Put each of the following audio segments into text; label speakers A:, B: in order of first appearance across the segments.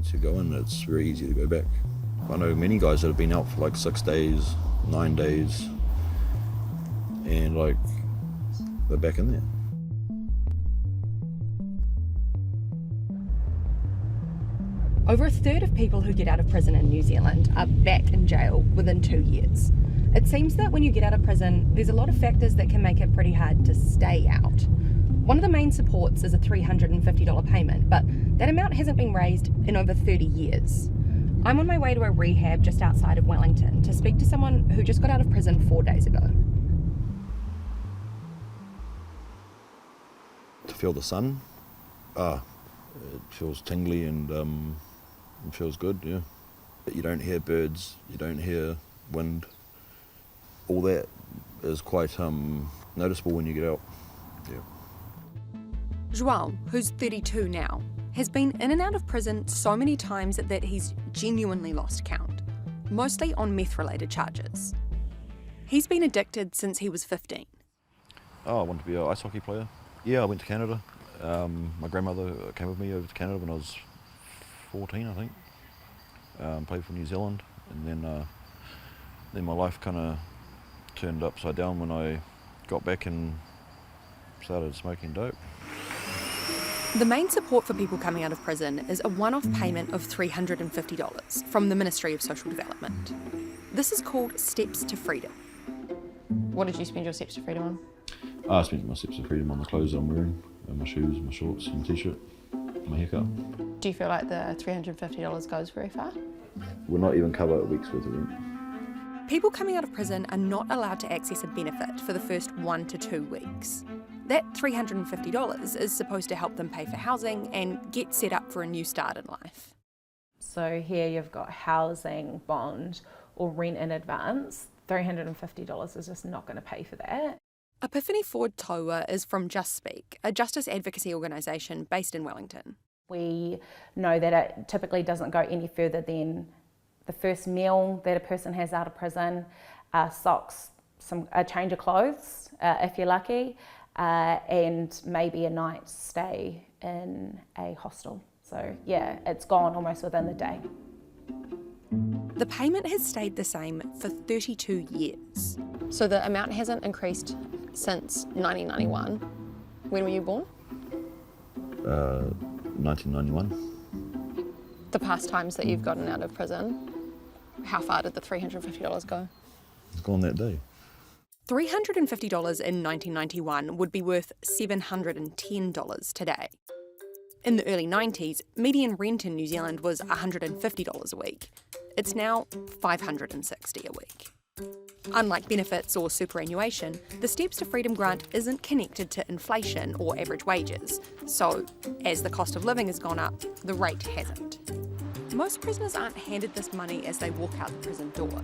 A: once you go in, it's very easy to go back. I know many guys that have been out for like 6 days, 9 days, and like they're back in there.
B: Over a third of people who get out of prison in New Zealand are back in jail within 2 years. It seems that when you get out of prison, there's a lot of factors that can make it pretty hard to stay out. One of the main supports is a $350 payment, but that amount hasn't been raised in over 30 years. I'm on my way to a rehab just outside of Wellington to speak to someone who just got out of prison 4 days ago.
A: To feel the sun, it feels tingly and it feels good, yeah. You don't hear birds, you don't hear wind. All that is quite noticeable when you get out, yeah.
B: João, who's 32 now, has been in and out of prison so many times that he's genuinely lost count, mostly on meth-related charges. He's been addicted since he was 15.
A: Oh, I wanted to be an ice hockey player. Yeah, I went to Canada. My grandmother came with me over to Canada when I was 14, I think. Played for New Zealand, and then my life kind of turned upside down when I got back and started smoking dope.
B: The main support for people coming out of prison is a one-off payment of $350 from the Ministry of Social Development. This is called Steps to Freedom. What did you spend your Steps to Freedom on?
A: I spent my Steps to Freedom on the clothes I'm wearing, my shoes, my shorts and t-shirt, my haircut.
B: Do you feel like the $350 goes very far?
A: We'll not even cover a week's worth of rent.
B: People coming out of prison are not allowed to access a benefit for the first 1 to 2 weeks. That $350 is supposed to help them pay for housing and get set up for a new start in life.
C: So here you've got housing, bond or rent in advance. $350 is just not going to pay for that.
B: Epiphany Ford Taua is from Just Speak, a justice advocacy organisation based in Wellington.
C: We know that it typically doesn't go any further than the first meal that a person has out of prison, socks, a change of clothes if you're lucky, and maybe a night's stay in a hostel. So yeah, it's gone almost within the day.
B: The payment has stayed the same for 32 years. So the amount hasn't increased since 1991. When were you born?
A: 1991.
B: The past times that you've gotten out of prison, how far did the $350 go?
A: It's gone that day.
B: $350 in 1991 would be worth $710 today. In the early 90s, median rent in New Zealand was $150 a week. It's now $560 a week. Unlike benefits or superannuation, the Steps to Freedom grant isn't connected to inflation or average wages, so as the cost of living has gone up, the rate hasn't. Most prisoners aren't handed this money as they walk out the prison door.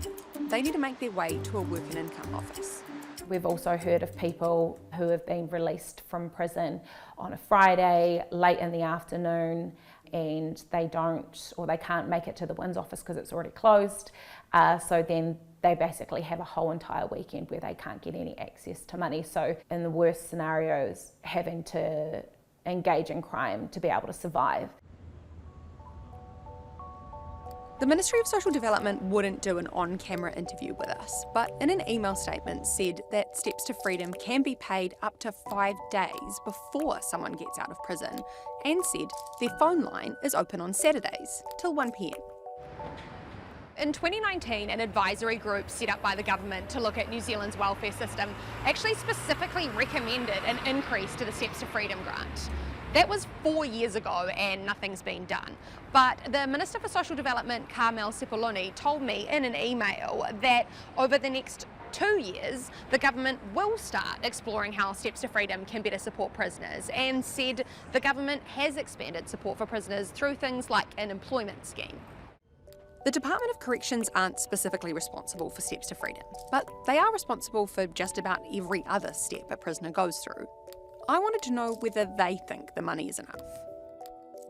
B: They need to make their way to a work and income office.
C: We've also heard of people who have been released from prison on a Friday, late in the afternoon, and they can't make it to the WINZ office because it's already closed. So then they basically have a whole entire weekend where they can't get any access to money. So in the worst scenarios, having to engage in crime to be able to survive.
B: The Ministry of Social Development wouldn't do an on-camera interview with us, but in an email statement said that Steps to Freedom can be paid up to 5 days before someone gets out of prison, and said their phone line is open on Saturdays till 1 p.m. In 2019, an advisory group set up by the government to look at New Zealand's welfare system actually specifically recommended an increase to the Steps to Freedom grant. That was 4 years ago and nothing's been done. But the Minister for Social Development, Carmel Sepuloni, told me in an email that over the next 2 years, the government will start exploring how Steps to Freedom can better support prisoners, and said the government has expanded support for prisoners through things like an employment scheme. The Department of Corrections aren't specifically responsible for Steps to Freedom, but they are responsible for just about every other step a prisoner goes through. I wanted to know whether they think the money is enough.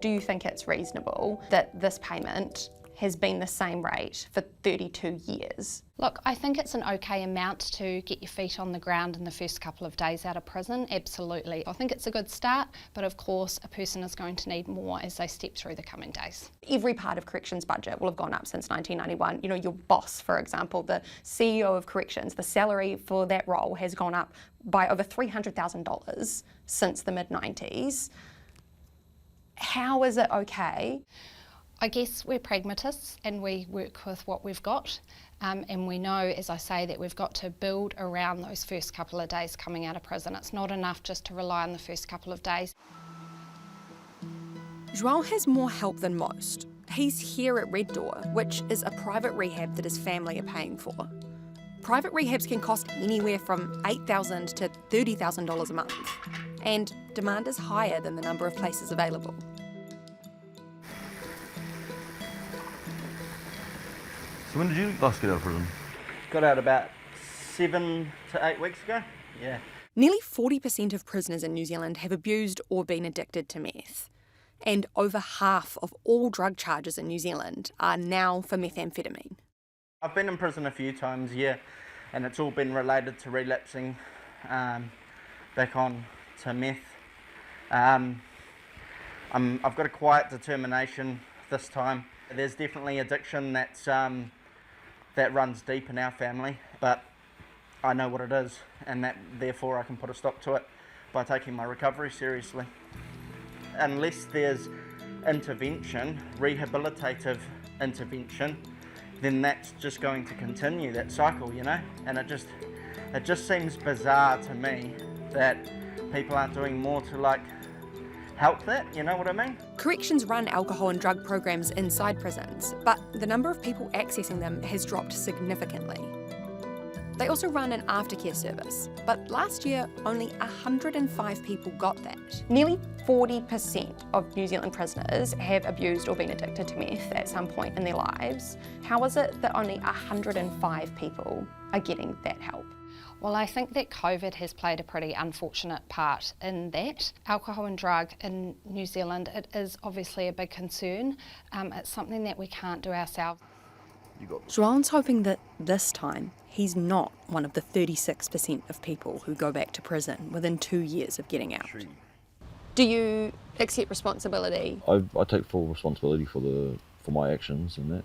B: Do you think it's reasonable that this payment has been the same rate for 32 years.
D: Look, I think it's an okay amount to get your feet on the ground in the first couple of days out of prison, absolutely. I think it's a good start, but of course a person is going to need more as they step through the coming days.
B: Every part of corrections budget will have gone up since 1991. You know, your boss, for example, the CEO of corrections, the salary for that role has gone up by over $300,000 since the mid-90s. How is it okay?
D: I guess we're pragmatists and we work with what we've got, and we know, as I say, that we've got to build around those first couple of days coming out of prison. It's not enough just to rely on the first couple of days.
B: João has more help than most. He's here at Red Door, which is a private rehab that his family are paying for. Private rehabs can cost anywhere from $8,000 to $30,000 a month, and demand is higher than the number of places available.
A: So when did you last get out of prison?
E: Got out about 7 to 8 weeks ago. Yeah.
B: Nearly 40% of prisoners in New Zealand have abused or been addicted to meth. And over half of all drug charges in New Zealand are now for methamphetamine.
E: I've been in prison a few times, yeah, and it's all been related to relapsing back on to meth. I've got a quiet determination this time. There's definitely addiction that runs deep in our family, but I know what it is, and that therefore I can put a stop to it by taking my recovery seriously. Unless there's intervention, rehabilitative intervention, then that's just going to continue that cycle, you know? And it just seems bizarre to me that people aren't doing more to help that, you know what I mean?
B: Corrections run alcohol and drug programs inside prisons, but the number of people accessing them has dropped significantly. They also run an aftercare service, but last year only 105 people got that. Nearly 40% of New Zealand prisoners have abused or been addicted to meth at some point in their lives. How is it that only 105 people are getting that help?
D: Well, I think that COVID has played a pretty unfortunate part in that. Alcohol and drug in New Zealand, it is obviously a big concern. It's something that we can't do ourselves.
B: João's hoping that this time he's not one of the 36% of people who go back to prison within 2 years of getting out. Do you accept responsibility?
A: I take full responsibility for my actions and that.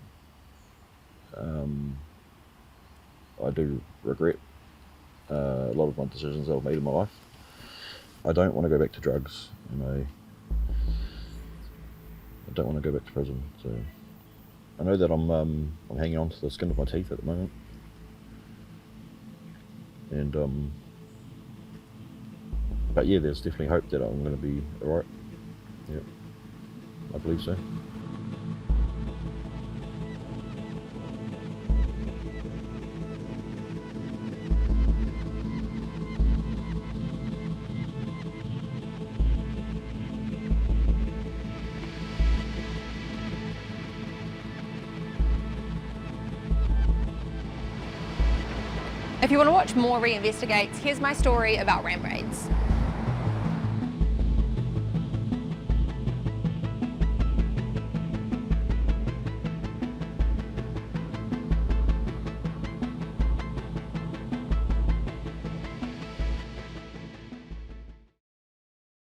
A: I do regret a lot of my decisions that I've made in my life. I don't want to go back to drugs, and I don't want to go back to prison. So I know that I'm hanging on to the skin of my teeth at the moment, and but yeah, there's definitely hope that I'm going to be alright. Yeah, I believe so.
B: If you want to watch more Reinvestigates, here's my story about ram raids.